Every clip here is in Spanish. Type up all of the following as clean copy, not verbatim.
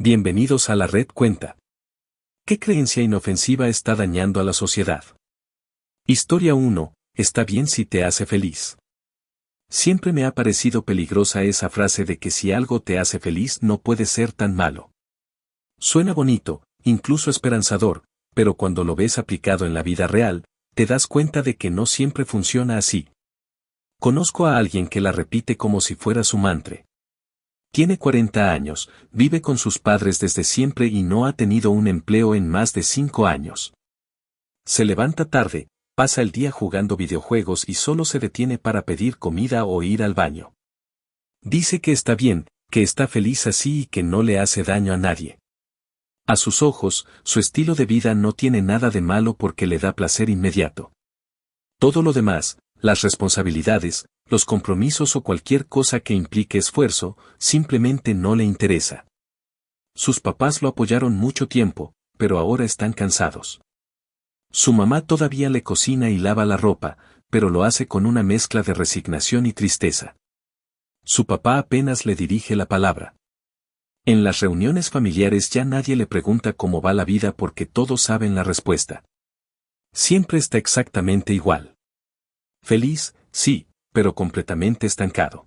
Bienvenidos a la Red Cuenta. ¿Qué creencia inofensiva está dañando a la sociedad? Historia 1. Está bien si te hace feliz. Siempre me ha parecido peligrosa esa frase de que si algo te hace feliz no puede ser tan malo. Suena bonito, incluso esperanzador, pero cuando lo ves aplicado en la vida real, te das cuenta de que no siempre funciona así. Conozco a alguien que la repite como si fuera su mantra. Tiene 40 años, vive con sus padres desde siempre y no ha tenido un empleo en más de 5 años. Se levanta tarde, pasa el día jugando videojuegos y solo se detiene para pedir comida o ir al baño. Dice que está bien, que está feliz así y que no le hace daño a nadie. A sus ojos, su estilo de vida no tiene nada de malo porque le da placer inmediato. Todo lo demás, las responsabilidades, los compromisos o cualquier cosa que implique esfuerzo, simplemente no le interesa. Sus papás lo apoyaron mucho tiempo, pero ahora están cansados. Su mamá todavía le cocina y lava la ropa, pero lo hace con una mezcla de resignación y tristeza. Su papá apenas le dirige la palabra. En las reuniones familiares ya nadie le pregunta cómo va la vida porque todos saben la respuesta. Siempre está exactamente igual. Feliz, sí, pero completamente estancado.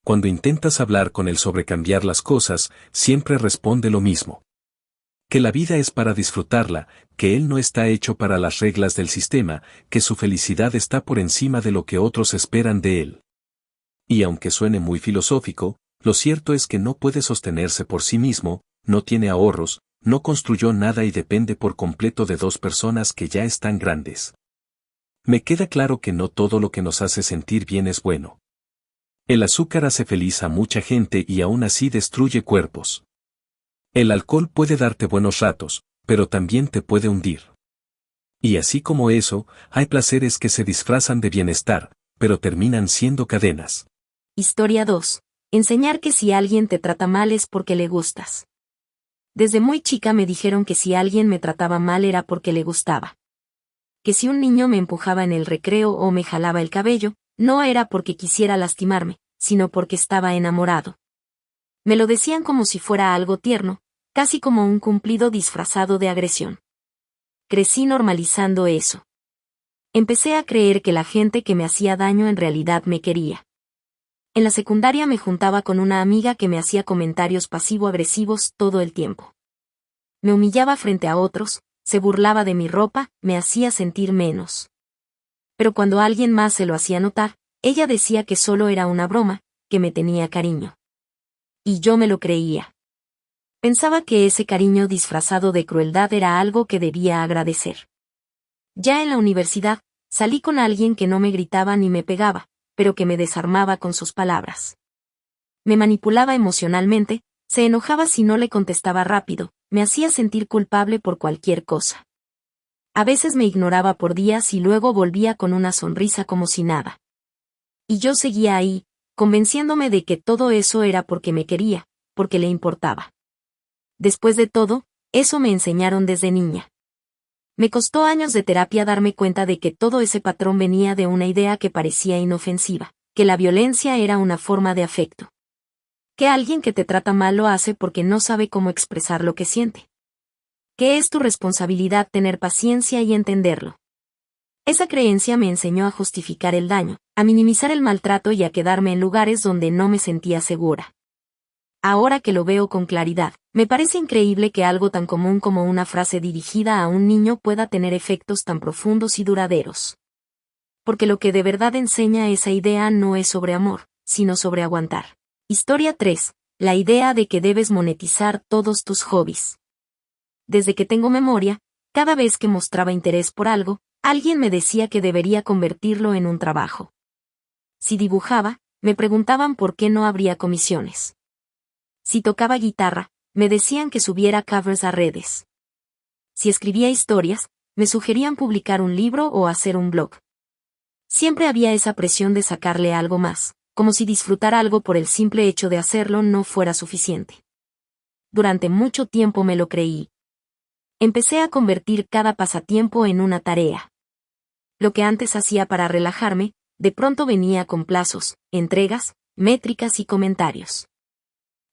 Cuando intentas hablar con él sobre cambiar las cosas, siempre responde lo mismo. Que la vida es para disfrutarla, que él no está hecho para las reglas del sistema, que su felicidad está por encima de lo que otros esperan de él. Y aunque suene muy filosófico, lo cierto es que no puede sostenerse por sí mismo, no tiene ahorros, no construyó nada y depende por completo de dos personas que ya están grandes. Me queda claro que no todo lo que nos hace sentir bien es bueno. El azúcar hace feliz a mucha gente y aún así destruye cuerpos. El alcohol puede darte buenos ratos, pero también te puede hundir. Y así como eso, hay placeres que se disfrazan de bienestar, pero terminan siendo cadenas. Historia 2. Enseñar que si alguien te trata mal es porque le gustas. Desde muy chica me dijeron que si alguien me trataba mal era porque le gustaba. Que si un niño me empujaba en el recreo o me jalaba el cabello, no era porque quisiera lastimarme, sino porque estaba enamorado. Me lo decían como si fuera algo tierno, casi como un cumplido disfrazado de agresión. Crecí normalizando eso. Empecé a creer que la gente que me hacía daño en realidad me quería. En la secundaria me juntaba con una amiga que me hacía comentarios pasivo-agresivos todo el tiempo. Me humillaba frente a otros, se burlaba de mi ropa, me hacía sentir menos. Pero cuando alguien más se lo hacía notar, ella decía que solo era una broma, que me tenía cariño. Y yo me lo creía. Pensaba que ese cariño disfrazado de crueldad era algo que debía agradecer. Ya en la universidad, salí con alguien que no me gritaba ni me pegaba, pero que me desarmaba con sus palabras. Me manipulaba emocionalmente, se enojaba si no le contestaba rápido, me hacía sentir culpable por cualquier cosa. A veces me ignoraba por días y luego volvía con una sonrisa como si nada. Y yo seguía ahí, convenciéndome de que todo eso era porque me quería, porque le importaba. Después de todo, eso me enseñaron desde niña. Me costó años de terapia darme cuenta de que todo ese patrón venía de una idea que parecía inofensiva, que la violencia era una forma de afecto. Que alguien que te trata mal lo hace porque no sabe cómo expresar lo que siente. Que es tu responsabilidad tener paciencia y entenderlo. Esa creencia me enseñó a justificar el daño, a minimizar el maltrato y a quedarme en lugares donde no me sentía segura. Ahora que lo veo con claridad, me parece increíble que algo tan común como una frase dirigida a un niño pueda tener efectos tan profundos y duraderos. Porque lo que de verdad enseña esa idea no es sobre amor, sino sobre aguantar. Historia 3. La idea de que debes monetizar todos tus hobbies. Desde que tengo memoria, cada vez que mostraba interés por algo, alguien me decía que debería convertirlo en un trabajo. Si dibujaba, me preguntaban por qué no habría comisiones. Si tocaba guitarra, me decían que subiera covers a redes. Si escribía historias, me sugerían publicar un libro o hacer un blog. Siempre había esa presión de sacarle algo más, como si disfrutar algo por el simple hecho de hacerlo no fuera suficiente. Durante mucho tiempo me lo creí. Empecé a convertir cada pasatiempo en una tarea. Lo que antes hacía para relajarme, de pronto venía con plazos, entregas, métricas y comentarios.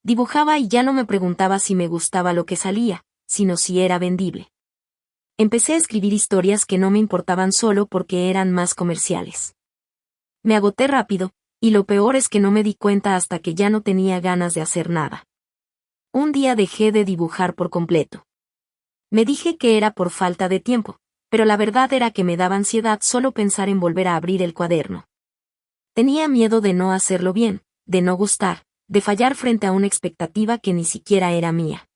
Dibujaba y ya no me preguntaba si me gustaba lo que salía, sino si era vendible. Empecé a escribir historias que no me importaban solo porque eran más comerciales. Me agoté rápido, y lo peor es que no me di cuenta hasta que ya no tenía ganas de hacer nada. Un día dejé de dibujar por completo. Me dije que era por falta de tiempo, pero la verdad era que me daba ansiedad solo pensar en volver a abrir el cuaderno. Tenía miedo de no hacerlo bien, de no gustar, de fallar frente a una expectativa que ni siquiera era mía.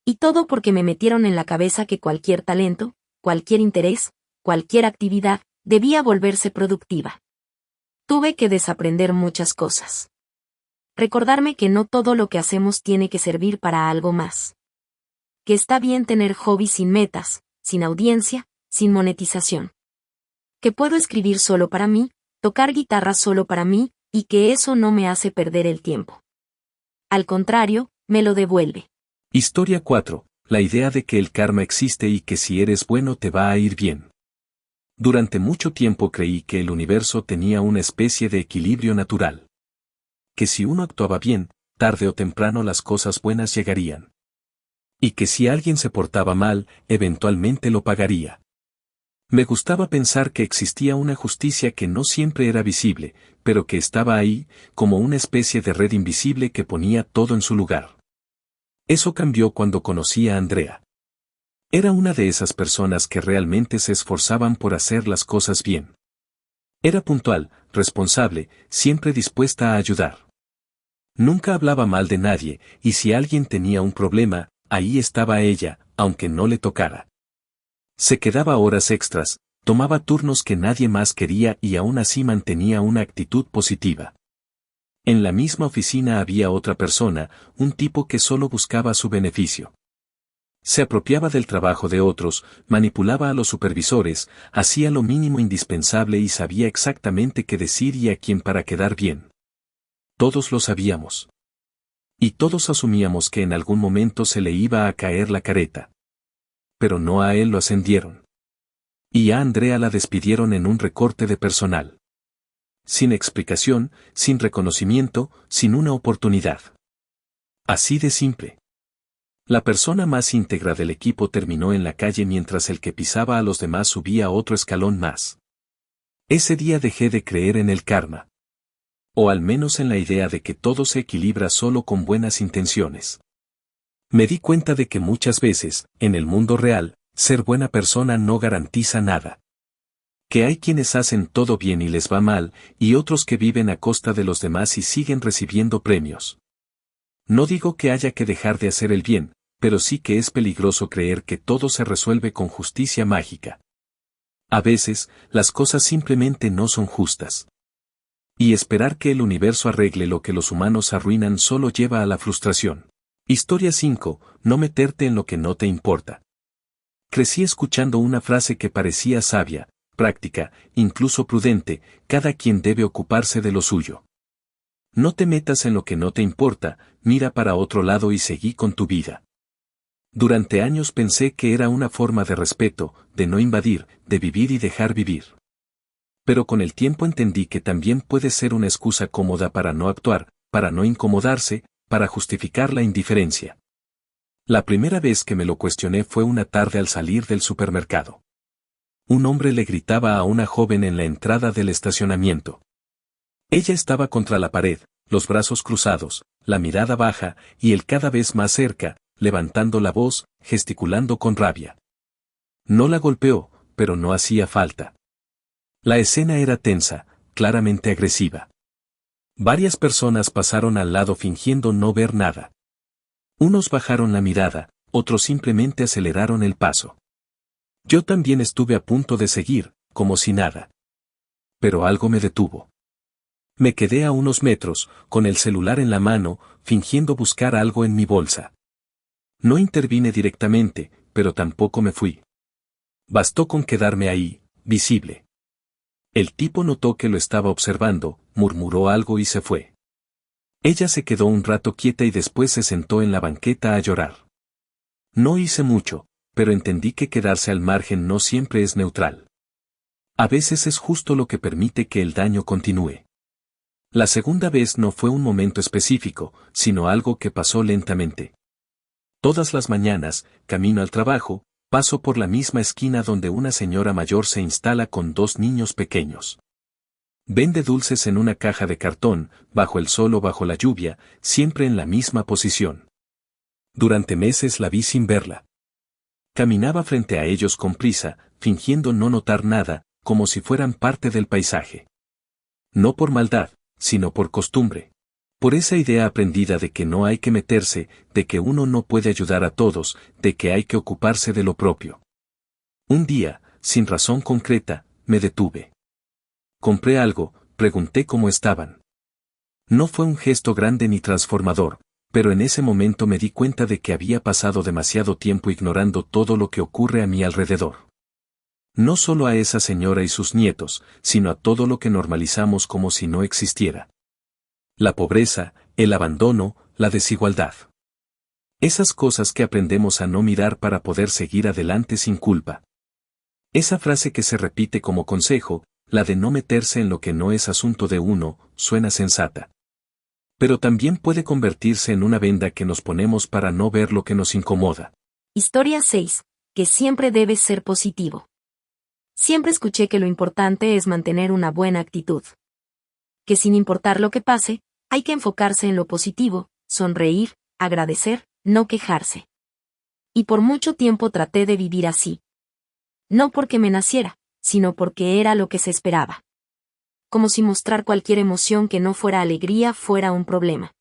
Y todo porque me metieron en la cabeza que cualquier talento, cualquier interés, cualquier actividad, debía volverse productiva. Tuve que desaprender muchas cosas. Recordarme que no todo lo que hacemos tiene que servir para algo más. Que está bien tener hobbies sin metas, sin audiencia, sin monetización. Que puedo escribir solo para mí, tocar guitarra solo para mí, y que eso no me hace perder el tiempo. Al contrario, me lo devuelve. Historia 4. La idea de que el karma existe y que si eres bueno te va a ir bien. Durante mucho tiempo creí que el universo tenía una especie de equilibrio natural. Que si uno actuaba bien, tarde o temprano las cosas buenas llegarían. Y que si alguien se portaba mal, eventualmente lo pagaría. Me gustaba pensar que existía una justicia que no siempre era visible, pero que estaba ahí, como una especie de red invisible que ponía todo en su lugar. Eso cambió cuando conocí a Andrea. Era una de esas personas que realmente se esforzaban por hacer las cosas bien. Era puntual, responsable, siempre dispuesta a ayudar. Nunca hablaba mal de nadie, y si alguien tenía un problema, ahí estaba ella, aunque no le tocara. Se quedaba horas extras, tomaba turnos que nadie más quería y aún así mantenía una actitud positiva. En la misma oficina había otra persona, un tipo que solo buscaba su beneficio. Se apropiaba del trabajo de otros, manipulaba a los supervisores, hacía lo mínimo indispensable y sabía exactamente qué decir y a quién para quedar bien. Todos lo sabíamos. Y todos asumíamos que en algún momento se le iba a caer la careta. Pero no a él lo ascendieron. Y a Andrea la despidieron en un recorte de personal. Sin explicación, sin reconocimiento, sin una oportunidad. Así de simple. La persona más íntegra del equipo terminó en la calle mientras el que pisaba a los demás subía otro escalón más. Ese día dejé de creer en el karma. O al menos en la idea de que todo se equilibra solo con buenas intenciones. Me di cuenta de que muchas veces, en el mundo real, ser buena persona no garantiza nada. Que hay quienes hacen todo bien y les va mal, y otros que viven a costa de los demás y siguen recibiendo premios. No digo que haya que dejar de hacer el bien, pero sí que es peligroso creer que todo se resuelve con justicia mágica. A veces, las cosas simplemente no son justas. Y esperar que el universo arregle lo que los humanos arruinan solo lleva a la frustración. Historia 5. No meterte en lo que no te importa. Crecí escuchando una frase que parecía sabia, práctica, incluso prudente: cada quien debe ocuparse de lo suyo. No te metas en lo que no te importa, mira para otro lado y seguí con tu vida. Durante años pensé que era una forma de respeto, de no invadir, de vivir y dejar vivir. Pero con el tiempo entendí que también puede ser una excusa cómoda para no actuar, para no incomodarse, para justificar la indiferencia. La primera vez que me lo cuestioné fue una tarde al salir del supermercado. Un hombre le gritaba a una joven en la entrada del estacionamiento. Ella estaba contra la pared, los brazos cruzados, la mirada baja, y él cada vez más cerca, levantando la voz, gesticulando con rabia. No la golpeó, pero no hacía falta. La escena era tensa, claramente agresiva. Varias personas pasaron al lado fingiendo no ver nada. Unos bajaron la mirada, otros simplemente aceleraron el paso. Yo también estuve a punto de seguir, como si nada. Pero algo me detuvo. Me quedé a unos metros, con el celular en la mano, fingiendo buscar algo en mi bolsa. No intervine directamente, pero tampoco me fui. Bastó con quedarme ahí, visible. El tipo notó que lo estaba observando, murmuró algo y se fue. Ella se quedó un rato quieta y después se sentó en la banqueta a llorar. No hice mucho, pero entendí que quedarse al margen no siempre es neutral. A veces es justo lo que permite que el daño continúe. La segunda vez no fue un momento específico, sino algo que pasó lentamente. Todas las mañanas, camino al trabajo, paso por la misma esquina donde una señora mayor se instala con dos niños pequeños. Vende dulces en una caja de cartón, bajo el sol o bajo la lluvia, siempre en la misma posición. Durante meses la vi sin verla. Caminaba frente a ellos con prisa, fingiendo no notar nada, como si fueran parte del paisaje. No por maldad, sino por costumbre. Por esa idea aprendida de que no hay que meterse, de que uno no puede ayudar a todos, de que hay que ocuparse de lo propio. Un día, sin razón concreta, me detuve. Compré algo, pregunté cómo estaban. No fue un gesto grande ni transformador, pero en ese momento me di cuenta de que había pasado demasiado tiempo ignorando todo lo que ocurre a mi alrededor. No solo a esa señora y sus nietos, sino a todo lo que normalizamos como si no existiera. La pobreza, el abandono, la desigualdad. Esas cosas que aprendemos a no mirar para poder seguir adelante sin culpa. Esa frase que se repite como consejo, la de no meterse en lo que no es asunto de uno, suena sensata. Pero también puede convertirse en una venda que nos ponemos para no ver lo que nos incomoda. Historia 6. Que siempre debes ser positivo. Siempre escuché que lo importante es mantener una buena actitud. Que sin importar lo que pase, hay que enfocarse en lo positivo, sonreír, agradecer, no quejarse. Y por mucho tiempo traté de vivir así. No porque me naciera, sino porque era lo que se esperaba. Como si mostrar cualquier emoción que no fuera alegría fuera un problema.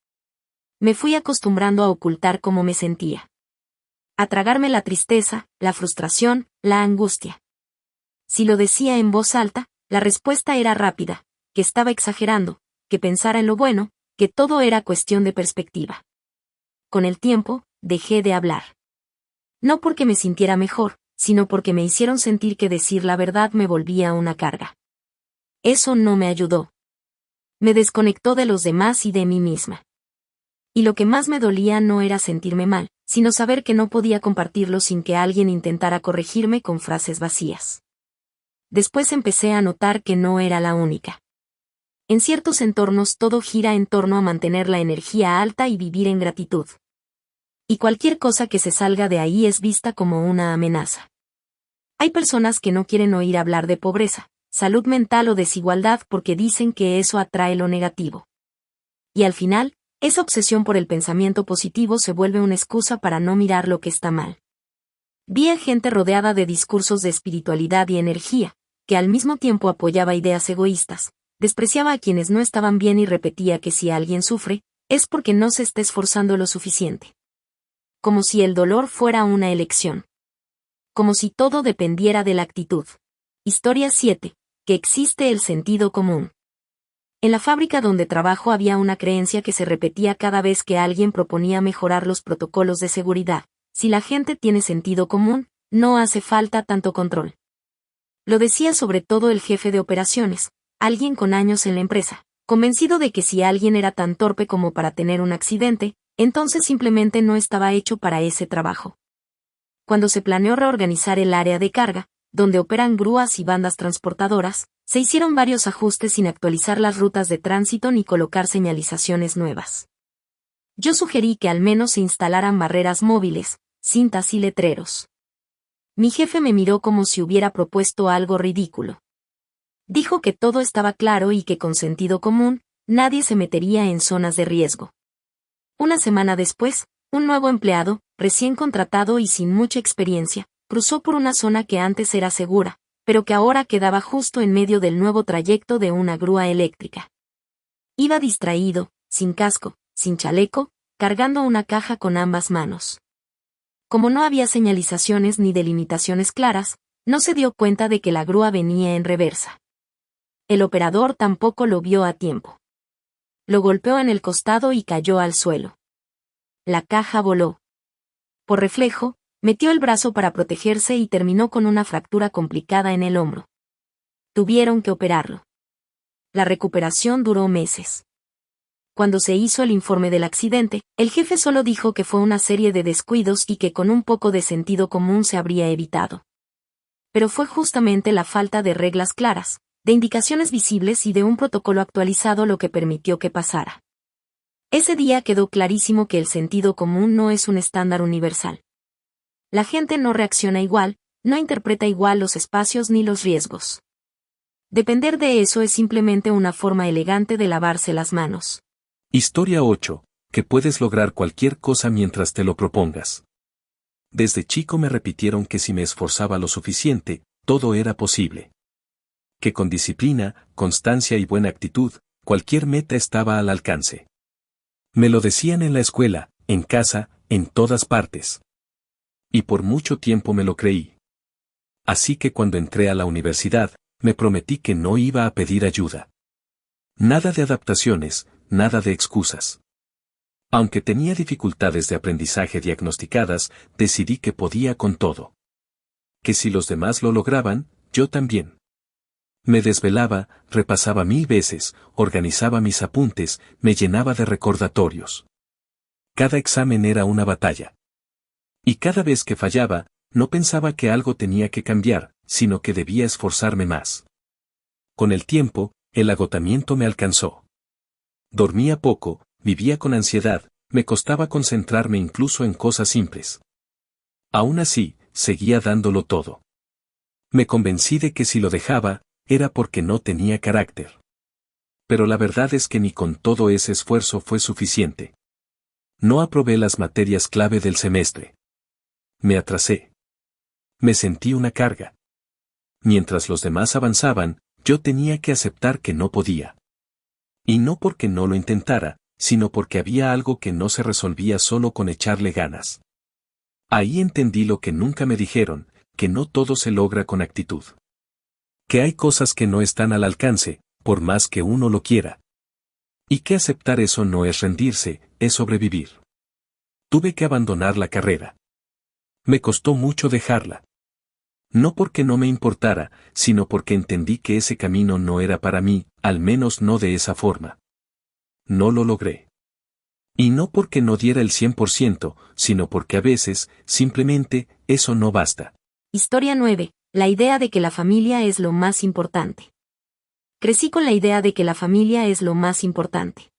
Me fui acostumbrando a ocultar cómo me sentía. A tragarme la tristeza, la frustración, la angustia. Si lo decía en voz alta, la respuesta era rápida, que estaba exagerando, que pensara en lo bueno, que todo era cuestión de perspectiva. Con el tiempo, dejé de hablar. No porque me sintiera mejor, sino porque me hicieron sentir que decir la verdad me volvía una carga. Eso no me ayudó. Me desconectó de los demás y de mí misma. Y lo que más me dolía no era sentirme mal, sino saber que no podía compartirlo sin que alguien intentara corregirme con frases vacías. Después empecé a notar que no era la única. En ciertos entornos todo gira en torno a mantener la energía alta y vivir en gratitud. Y cualquier cosa que se salga de ahí es vista como una amenaza. Hay personas que no quieren oír hablar de pobreza, salud mental o desigualdad porque dicen que eso atrae lo negativo. Y al final, esa obsesión por el pensamiento positivo se vuelve una excusa para no mirar lo que está mal. Vi a gente rodeada de discursos de espiritualidad y energía, que al mismo tiempo apoyaba ideas egoístas, despreciaba a quienes no estaban bien y repetía que si alguien sufre, es porque no se está esforzando lo suficiente. Como si el dolor fuera una elección. Como si todo dependiera de la actitud. Historia 7. Que existe el sentido común. En la fábrica donde trabajo había una creencia que se repetía cada vez que alguien proponía mejorar los protocolos de seguridad. Si la gente tiene sentido común, no hace falta tanto control. Lo decía sobre todo el jefe de operaciones, alguien con años en la empresa, convencido de que si alguien era tan torpe como para tener un accidente, entonces simplemente no estaba hecho para ese trabajo. Cuando se planeó reorganizar el área de carga, donde operan grúas y bandas transportadoras, se hicieron varios ajustes sin actualizar las rutas de tránsito ni colocar señalizaciones nuevas. Yo sugerí que al menos se instalaran barreras móviles, cintas y letreros. Mi jefe me miró como si hubiera propuesto algo ridículo. Dijo que todo estaba claro y que con sentido común, nadie se metería en zonas de riesgo. Una semana después, un nuevo empleado, recién contratado y sin mucha experiencia, cruzó por una zona que antes era segura, pero que ahora quedaba justo en medio del nuevo trayecto de una grúa eléctrica. Iba distraído, sin casco, sin chaleco, cargando una caja con ambas manos. Como no había señalizaciones ni delimitaciones claras, no se dio cuenta de que la grúa venía en reversa. El operador tampoco lo vio a tiempo. Lo golpeó en el costado y cayó al suelo. La caja voló. Por reflejo, metió el brazo para protegerse y terminó con una fractura complicada en el hombro. Tuvieron que operarlo. La recuperación duró meses. Cuando se hizo el informe del accidente, el jefe solo dijo que fue una serie de descuidos y que con un poco de sentido común se habría evitado. Pero fue justamente la falta de reglas claras, de indicaciones visibles y de un protocolo actualizado, lo que permitió que pasara. Ese día quedó clarísimo que el sentido común no es un estándar universal. La gente no reacciona igual, no interpreta igual los espacios ni los riesgos. Depender de eso es simplemente una forma elegante de lavarse las manos. Historia 8. Que puedes lograr cualquier cosa mientras te lo propongas. Desde chico me repitieron que si me esforzaba lo suficiente, todo era posible. Que con disciplina, constancia y buena actitud, cualquier meta estaba al alcance. Me lo decían en la escuela, en casa, en todas partes. Y por mucho tiempo me lo creí. Así que cuando entré a la universidad, me prometí que no iba a pedir ayuda. Nada de adaptaciones, nada de excusas. Aunque tenía dificultades de aprendizaje diagnosticadas, decidí que podía con todo. Que si los demás lo lograban, yo también. Me desvelaba, repasaba 1000 veces, organizaba mis apuntes, me llenaba de recordatorios. Cada examen era una batalla. Y cada vez que fallaba, no pensaba que algo tenía que cambiar, sino que debía esforzarme más. Con el tiempo, el agotamiento me alcanzó. Dormía poco, vivía con ansiedad, me costaba concentrarme incluso en cosas simples. Aún así, seguía dándolo todo. Me convencí de que si lo dejaba, era porque no tenía carácter. Pero la verdad es que ni con todo ese esfuerzo fue suficiente. No aprobé las materias clave del semestre. Me atrasé. Me sentí una carga. Mientras los demás avanzaban, yo tenía que aceptar que no podía. Y no porque no lo intentara, sino porque había algo que no se resolvía solo con echarle ganas. Ahí entendí lo que nunca me dijeron, que no todo se logra con actitud. Que hay cosas que no están al alcance, por más que uno lo quiera. Y que aceptar eso no es rendirse, es sobrevivir. Tuve que abandonar la carrera. Me costó mucho dejarla. No porque no me importara, sino porque entendí que ese camino no era para mí, al menos no de esa forma. No lo logré. Y no porque no diera el 100%, sino porque a veces, simplemente, eso no basta. Historia 9. La idea de que la familia es lo más importante. Crecí con la idea de que la familia es lo más importante.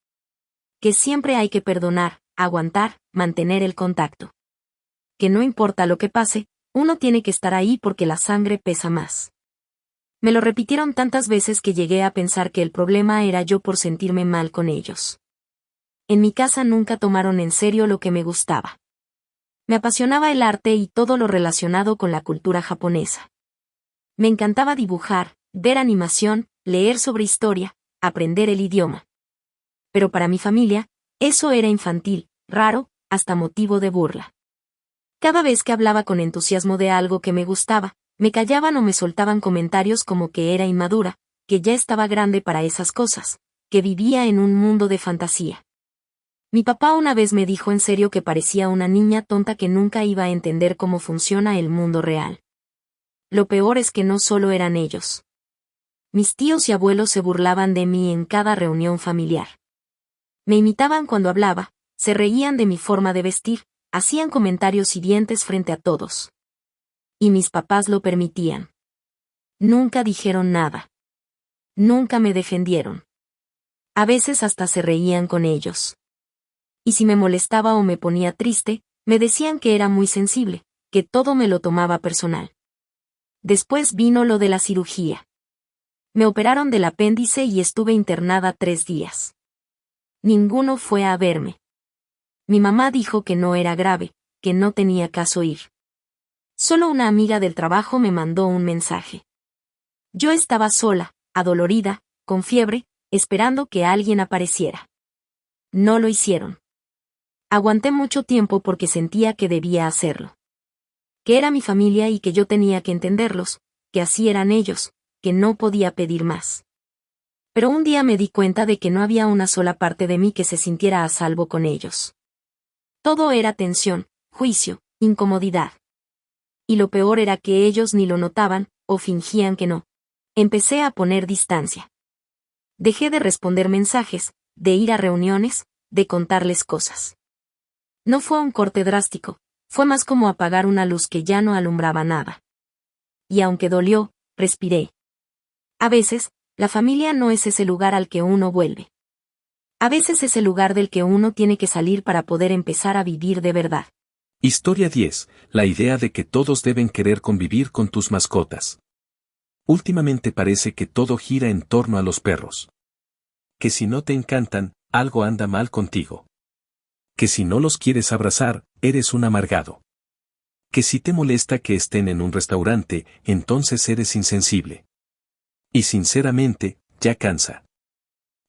Que siempre hay que perdonar, aguantar, mantener el contacto. Que no importa lo que pase, uno tiene que estar ahí porque la sangre pesa más. Me lo repitieron tantas veces que llegué a pensar que el problema era yo por sentirme mal con ellos. En mi casa nunca tomaron en serio lo que me gustaba. Me apasionaba el arte y todo lo relacionado con la cultura japonesa. Me encantaba dibujar, ver animación, leer sobre historia, aprender el idioma. Pero para mi familia, eso era infantil, raro, hasta motivo de burla. Cada vez que hablaba con entusiasmo de algo que me gustaba, me callaban o me soltaban comentarios como que era inmadura, que ya estaba grande para esas cosas, que vivía en un mundo de fantasía. Mi papá una vez me dijo en serio que parecía una niña tonta que nunca iba a entender cómo funciona el mundo real. Lo peor es que no solo eran ellos. Mis tíos y abuelos se burlaban de mí en cada reunión familiar. Me imitaban cuando hablaba, se reían de mi forma de vestir, hacían comentarios hirientes frente a todos. Y mis papás lo permitían. Nunca dijeron nada. Nunca me defendieron. A veces hasta se reían con ellos. Y si me molestaba o me ponía triste, me decían que era muy sensible, que todo me lo tomaba personal. Después vino lo de la cirugía. Me operaron del apéndice y estuve internada 3 días. Ninguno fue a verme. Mi mamá dijo que no era grave, que no tenía caso ir. Solo una amiga del trabajo me mandó un mensaje. Yo estaba sola, adolorida, con fiebre, esperando que alguien apareciera. No lo hicieron. Aguanté mucho tiempo porque sentía que debía hacerlo. Que era mi familia y que yo tenía que entenderlos, que así eran ellos, que no podía pedir más. Pero un día me di cuenta de que no había una sola parte de mí que se sintiera a salvo con ellos. Todo era tensión, juicio, incomodidad. Y lo peor era que ellos ni lo notaban, o fingían que no. Empecé a poner distancia. Dejé de responder mensajes, de ir a reuniones, de contarles cosas. No fue un corte drástico, fue más como apagar una luz que ya no alumbraba nada. Y aunque dolió, respiré. A veces, La familia no es ese lugar al que uno vuelve. A veces es el lugar del que uno tiene que salir para poder empezar a vivir de verdad. Historia 10. La idea de que todos deben querer convivir con tus mascotas. Últimamente parece que todo gira en torno a los perros. Que si no te encantan, algo anda mal contigo. Que si no los quieres abrazar, eres un amargado. Que si te molesta que estén en un restaurante, entonces eres insensible. Y sinceramente, ya cansa.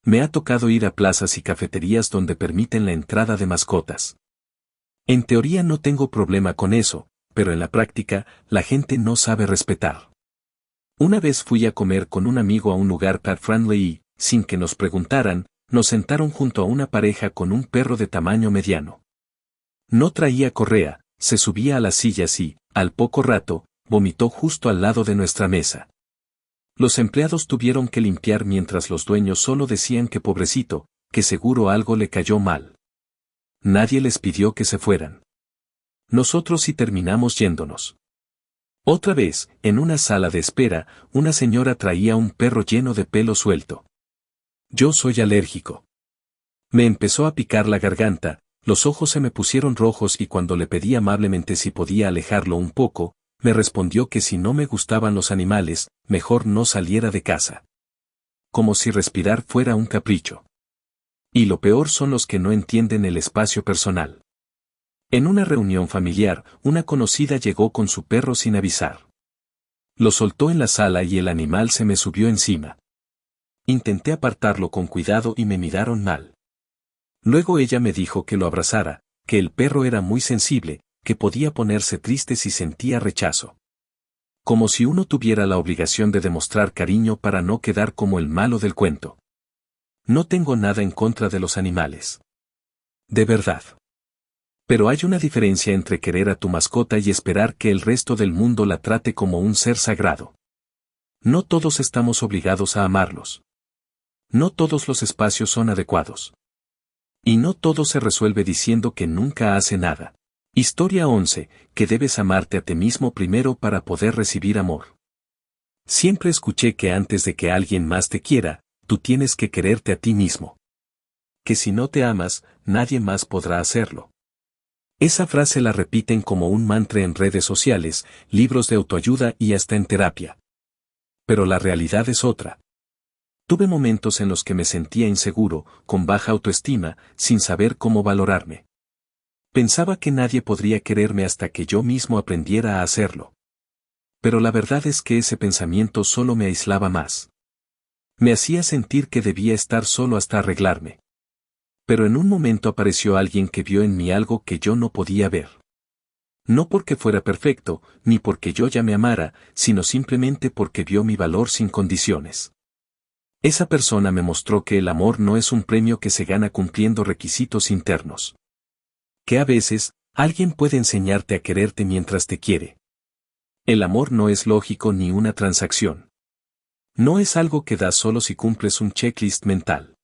Me ha tocado ir a plazas y cafeterías donde permiten la entrada de mascotas. En teoría no tengo problema con eso, pero en la práctica, la gente no sabe respetar. Una vez fui a comer con un amigo a un lugar pet friendly y, sin que nos preguntaran, nos sentaron junto a una pareja con un perro de tamaño mediano. No traía correa, se subía a las sillas y, al poco rato, vomitó justo al lado de nuestra mesa. Los empleados tuvieron que limpiar mientras los dueños solo decían que pobrecito, que seguro algo le cayó mal. Nadie les pidió que se fueran. Nosotros sí terminamos yéndonos. Otra vez, en una sala de espera, una señora traía un perro lleno de pelo suelto. Yo soy alérgico. Me empezó a picar la garganta, los ojos se me pusieron rojos y cuando le pedí amablemente si podía alejarlo un poco, me respondió que si no me gustaban los animales, mejor no saliera de casa. Como si respirar fuera un capricho. Y lo peor son los que no entienden el espacio personal. En una reunión familiar, una conocida llegó con su perro sin avisar. Lo soltó en la sala y el animal se me subió encima. Intenté apartarlo con cuidado y me miraron mal. Luego ella me dijo que lo abrazara, que el perro era muy sensible, que podía ponerse triste si sentía rechazo. Como si uno tuviera la obligación de demostrar cariño para no quedar como el malo del cuento. No tengo nada en contra de los animales. De verdad. Pero hay una diferencia entre querer a tu mascota y esperar que el resto del mundo la trate como un ser sagrado. No todos estamos obligados a amarlos. No todos los espacios son adecuados. Y no todo se resuelve diciendo que nunca hace nada. Historia 11, que debes amarte a ti mismo primero para poder recibir amor. Siempre escuché que antes de que alguien más te quiera, tú tienes que quererte a ti mismo. Que si no te amas, nadie más podrá hacerlo. Esa frase la repiten como un mantra en redes sociales, libros de autoayuda y hasta en terapia. Pero la realidad es otra. Tuve momentos en los que me sentía inseguro, con baja autoestima, sin saber cómo valorarme. Pensaba que nadie podría quererme hasta que yo mismo aprendiera a hacerlo. Pero la verdad es que ese pensamiento solo me aislaba más. Me hacía sentir que debía estar solo hasta arreglarme. Pero en un momento apareció alguien que vio en mí algo que yo no podía ver. No porque fuera perfecto, ni porque yo ya me amara, sino simplemente porque vio mi valor sin condiciones. Esa persona me mostró que el amor no es un premio que se gana cumpliendo requisitos internos. Que a veces, alguien puede enseñarte a quererte mientras te quiere. El amor no es lógico ni una transacción. No es algo que das solo si cumples un checklist mental.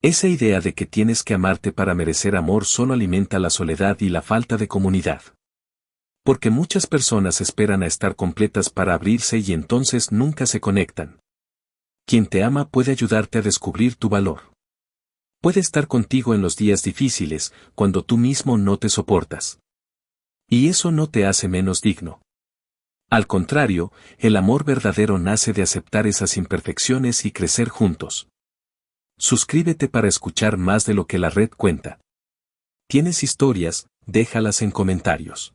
Esa idea de que tienes que amarte para merecer amor solo alimenta la soledad y la falta de comunidad. Porque muchas personas esperan a estar completas para abrirse y entonces nunca se conectan. Quien te ama puede ayudarte a descubrir tu valor. Puede estar contigo en los días difíciles, cuando tú mismo no te soportas. Y eso no te hace menos digno. Al contrario, el amor verdadero nace de aceptar esas imperfecciones y crecer juntos. Suscríbete para escuchar más de lo que la red cuenta. ¿Tienes historias? Déjalas en comentarios.